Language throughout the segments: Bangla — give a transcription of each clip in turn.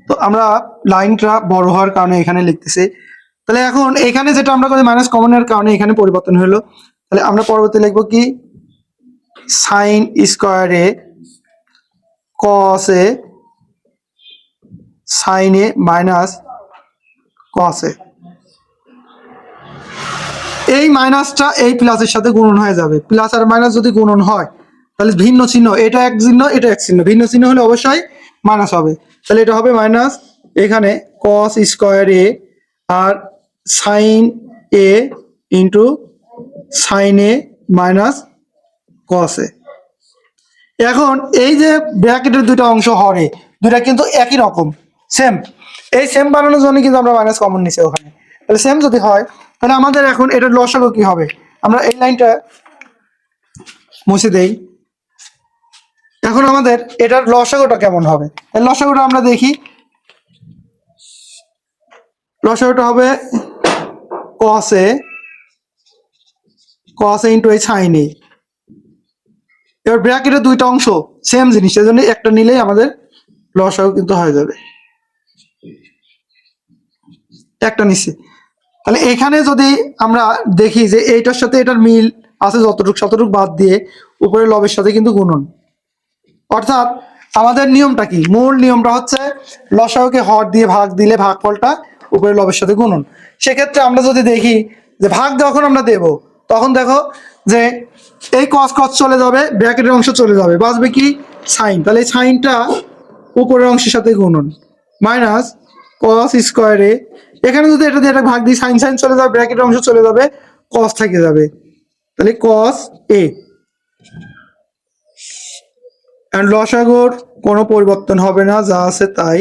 তো আমরা লাইনটা বড় হওয়ার কারণে এখানে লিখতেছি। তাহলে এখন এখানে যেটা আমরা করি মাইনাস কমনের কারণে এখানে পরিবর্তন হলো। তাহলে আমরা পরবর্তী লিখবো কি সাইন স্কোয়ারে কস এ সাইন এ মাইনাস কস এ, এই মাইনাসটা এই প্লাসের সাথে গুণন হয়ে যাবে। প্লাস আর মাইনাস যদি গুণন হয় তাহলে ভিন্ন চিহ্ন, এটা এক চিহ্ন এটা এক চিহ্ন, ভিন্ন চিহ্ন হলে অবশ্যই মাইনাস হবে। তাহলে এটা হবে মাইনাস এখানে কস স্কোয়ার এ আর সাইন এ ইন্টু সাইন এ মাইনাস কস এ। এখন এই যে ব্র্যাকেটের দুটো অংশ হরে দুটা কিন্তু একই রকম সেম, এই সেম বানানোর জন্য কিন্তু আমরা মাইনাস কমন নিছি ওখানে। তাহলে সেম যদি হয় তাহলে আমাদের এখন এটার লসাগু কি হবে, আমরা এই লাইনটা মুছে দেই। এখন আমাদের এটার লসাগুটা কেমন হবে, এর লসাগুটা আমরা দেখি। লসাগুটা হবে cos a ইন্টু এই সাইন এ। এবার ব্র্যাকেটের দুইটা অংশ সেম জিনিস, সেজন্য একটা নিলেই আমাদের লসাগু কিন্তু হয়ে যাবে, একটা নিচে। তাহলে এখানে যদি আমরা দেখি যে এইটার সাথে এটার মিল আছে যতটুকু শতটুকু বাদ দিয়ে উপরে লবের সাথে কিন্তু গুণন, অর্থাৎ আমাদের নিয়মটা কি, মূল নিয়মটা হচ্ছে লসাগুকে হর দিয়ে ভাগ দিলে ভাগফলটা উপরে লবের সাথে গুণন। সেক্ষেত্রে আমরা যদি দেখি যে ভাগ যখন আমরা দেব তখন দেখো যে এই কস কস চলে যাবে, ব্র্যাকেটের অংশ চলে যাবে, বাঁচবে কি সাইন। তাহলে এই সাইনটা উপরের অংশের সাথে গুণন মাইনাস কস স্কোয়ারে, এখানে যদি এটা দিয়ে এটা ভাগ দিই সাইন সাইন চলে যাবে, ব্র্যাকেটের অংশ চলে যাবে, কস থেকে যাবে, তাহলে কস এ। লসাগুর কোনো পরিবর্তন হবে না, যা আছে তাই।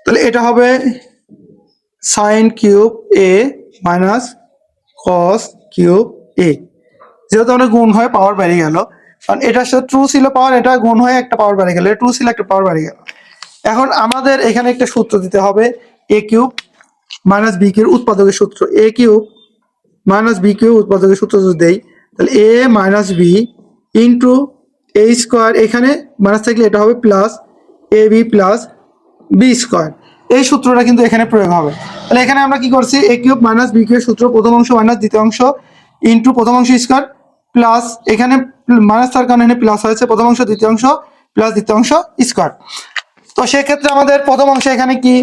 তাহলে এটা হবে সাইন কিউব এ মাইনাস কস কিউব এ। যেহেতু অনেক গুণ হয় পাওয়ার বেড়ে গেল, কারণ এটার সাথে ট্রু ছিল পাওয়ার, এটা গুণ হয়ে একটা পাওয়ার বেড়ে গেল, ট্রু ছিল একটা পাওয়ার বেড়ে গেল। এখন আমাদের এখানে একটা সূত্র দিতে হবে, এ কিউব মাইনাস বি কিউব উৎপাদকের সূত্র, এ কিউব মাইনাস বি কিউব উৎপাদকের সূত্র যদি দেই তাহলে এ মাইনাস বি ইন্টু এ স্কোয়ার, এখানে মাইনাস থাকলে এটা হবে plus A B plus B square. এই সূত্রটা কিন্তু এখানে প্রয়োগ হবে। তাহলে এখানে আমরা কি করছি, এ কিউব মাইনাস বি কিউব সূত্র প্রথম অংশ মাইনাস দ্বিতীয় অংশ ইন্টু প্রথম অংশ স্কোয়ার প্লাস এখানে মাইনাস তার কারণে প্লাস হয়েছে প্রথম অংশ দ্বিতীয় অংশ প্লাস দ্বিতীয় অংশ স্কোয়ার। তো সেক্ষেত্রে আমাদের প্রথম অংশ এখানে কি,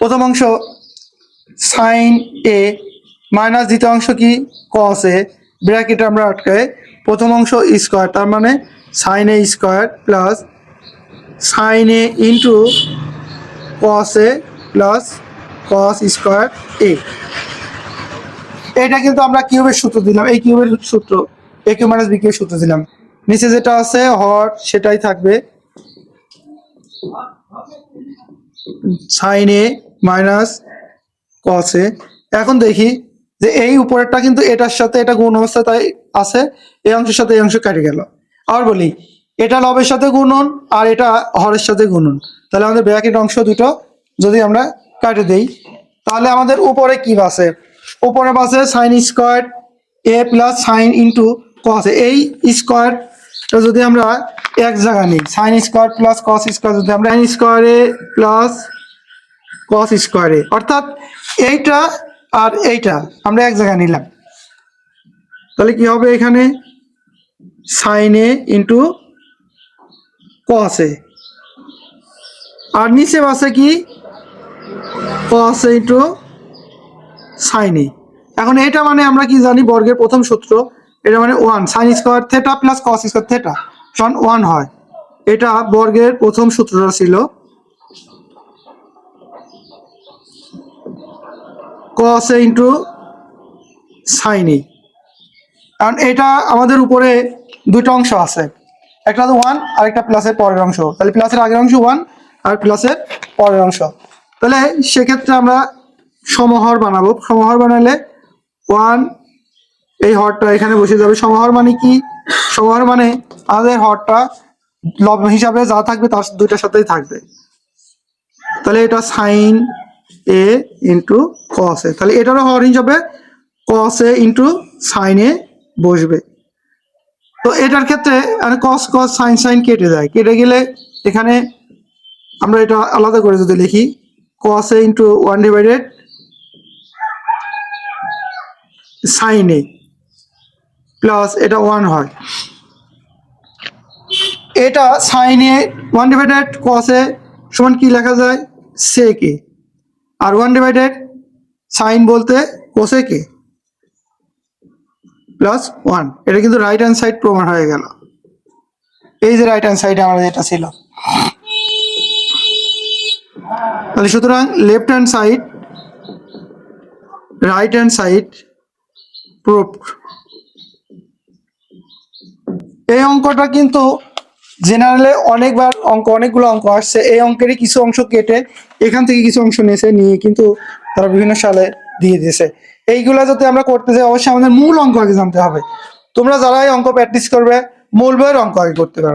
প্রথম অংশ সাইন এ মাইনাস দ্বিতীয় অংশ কি কস এ, ব্র্যাকেটে আমরা আটকায় প্রথম অংশ স্কোয়ার, তার মানে সাইন এ স্কোয়ার প্লাস সাইন এ ইন্টু কস এ প্লাস কস স্কোয়ার এ। এটা কিন্তু আমরা কিউবের সূত্র দিলাম, এই কিউবের সূত্র এ কিউ মাইনাস বি কিউবের সূত্র দিলাম, নিচে যেটা আছে হর সেটাই থাকবে, সাইন এ মাইনাস কস এ। এখন দেখি যে এই উপরেরটা কিন্তু এটার সাথে এটা গুণ অবস্থা তাই আছে, এই অংশের সাথে এই অংশ কেটে গেল। আর বলি এটা লবের সাথে গুণন আর এটা হরের সাথে গুণন, তাহলে আমাদের ব্র্যাকেট অংশ দুটো যদি আমরা কাটে দেই তাহলে আমাদের উপরে কি বাসে, উপরে বাসে সাইন স্কোয়ার এ প্লাস সাইন ইন্টু কস এ। এই স্কোয়ারটা যদি আমরা এক জায়গা নিই sine square plus cos square, যদি আমরা সাইন স্কোয়ারে প্লাস কস স্কোয়ারে, অর্থাৎ এইটা আর এইটা আমরা এক জায়গায় নিলাম, তাহলে কি হবে এখানে সাইন এ ইন্টু কস এ, আর নিচে আছে কি কস এ ইন্টু সাইন এ। এখন এটা মানে আমরা কি জানি বর্গের প্রথম সূত্র, এটা মানে one, sine square theta plus cos square theta সমান ওয়ান হয়, এটা বর্গের প্রথম সূত্রটা ছিল কস এ ইন্টু সাইন এ। কারণ এটা আমাদের উপরে দুটো অংশ আছে, একটা হচ্ছে ওয়ান আর একটা প্লাসের পরের অংশ, তাহলে প্লাসের আগের অংশ ওয়ান আর প্লাসের পরের অংশ, তাহলে সেক্ষেত্রে আমরা সমহর বানাবো, সমহর বানালে ওয়ান এই হরটা এখানে বসে যাবে। সমহর মানে কি, সমহর মানে আমাদের হরটা লব হিসাবে যা থাকবে তার দুইটার সাথেই থাকবে, তাহলে এটা সাইন এ ইন্টু কস এ, তাহলে এটারও হর হিসাবে কস এ ইন্টু সাইন এ বসবে। তো এটার ক্ষেত্রে কস কস সাইন সাইন কেটে যায়, কেটে গেলে এখানে আমরা এটা আলাদা করে যদি লিখি কস এ ইন্টু 1 সাইন এ প্লাস এটা 1 হয়। এটা সাইন এ 1 কস এ সমান কি লেখা যায় সেক এ, আর 1 সাইন বলতে কোসেক এ প্লাস 1। এটা কিন্তু রাইট হ্যান্ড সাইড প্রমাণ হয়ে গেল। এই যে রাইট হ্যান্ড সাইডে আমাদের এটা ছিল। তাহলে সুতরাং left hand side right hand side proved. এই অঙ্কটা কিন্তু জেনারেলে অনেকগুলো অঙ্ক আসছে, এই অঙ্কেরই কিছু অংশ কেটে এখান থেকে কিছু অংশ নিয়ে কিন্তু তারা বিভিন্ন সালে দিয়ে দিয়েছে। এইগুলা যদি আমরা করতে যাই অবশ্যই আমাদের মূল অঙ্ক আগে জানতে হবে। তোমরা যারা এই অঙ্ক প্র্যাকটিস করবে মূল বইয়ের অঙ্ক আগে করতে পারবে।